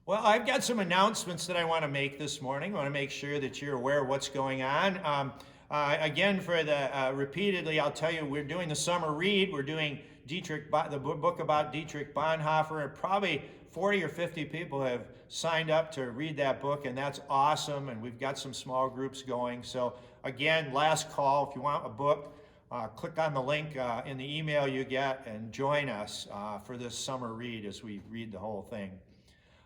Well, I've got some announcements that I want to make this morning. I want to make sure that you're aware of what's going on. Again, for the repeatedly, I'll tell you, we're doing the summer read. We're doing the book about Dietrich Bonhoeffer, and probably 40 or 50 people have signed up to read that book, and that's awesome. And we've got some small groups going. So again, last call. If you want a book, click on the link in the email you get and join us for this summer read as we read the whole thing.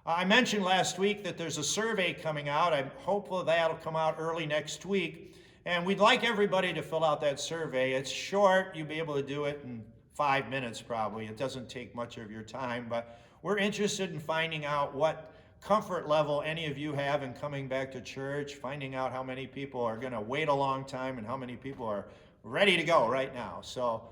I mentioned last week that there's a survey coming out. I'm hopeful that'll come out early next week. And we'd like everybody to fill out that survey. It's short. You'll be able to do it in 5 minutes probably. It doesn't take much of your time. But we're interested in finding out what comfort level any of you have in coming back to church, finding out how many people are going to wait a long time and how many people are ready to go right now. So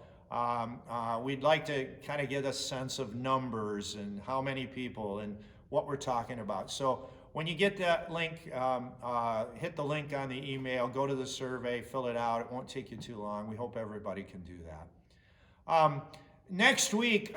we'd like to kind of get a sense of numbers and how many people and what we're talking about. So when you get that link, hit the link on the email, go to the survey, fill it out. It won't take you too long. We hope everybody can do that. Next week,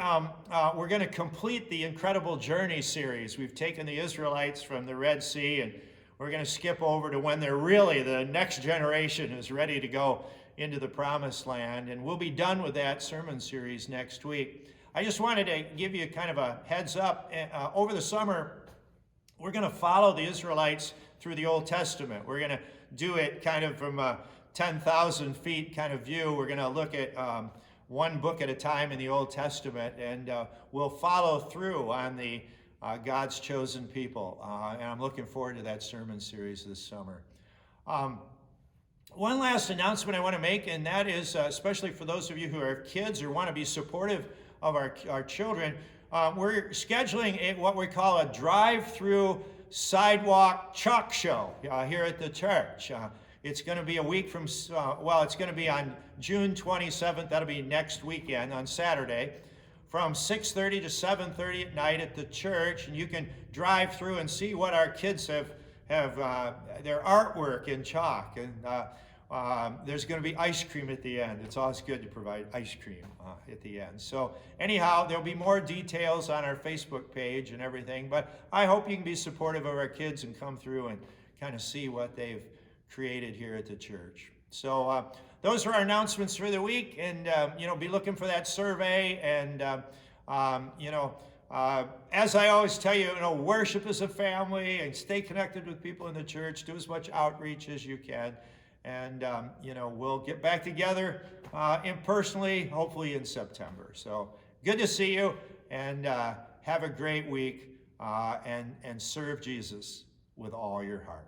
we're going to complete the Incredible Journey series. We've taken the Israelites from the Red Sea, and we're going to skip over to when they're really, the next generation is ready to go into the Promised Land. And we'll be done with that sermon series next week. I just wanted to give you kind of a heads up. Over the summer, we're going to follow the Israelites through the Old Testament. We're going to do it kind of from a 10,000 feet kind of view. We're going to look at one book at a time in the Old Testament, and we'll follow through on the God's chosen people. And I'm looking forward to that sermon series this summer. One last announcement I want to make, and that is especially for those of you who are kids or want to be supportive of our children, we're scheduling what we call a drive-through sidewalk chalk show here at the church. It's going to be a week from, it's going to be on June 27th. That'll be next weekend on Saturday from 6:30 to 7:30 at night at the church. And you can drive through and see what our kids have their artwork in chalk. And there's going to be ice cream at the end. It's always good to provide ice cream at the end. So anyhow, there'll be more details on our Facebook page and everything. But I hope you can be supportive of our kids and come through and kind of see what they've created here at the church. So those are our announcements for the week. And, be looking for that survey. And, as I always tell you, worship as a family and stay connected with people in the church. Do as much outreach as you can. And, we'll get back together impersonally, hopefully in September. So good to see you, and have a great week, and serve Jesus with all your heart.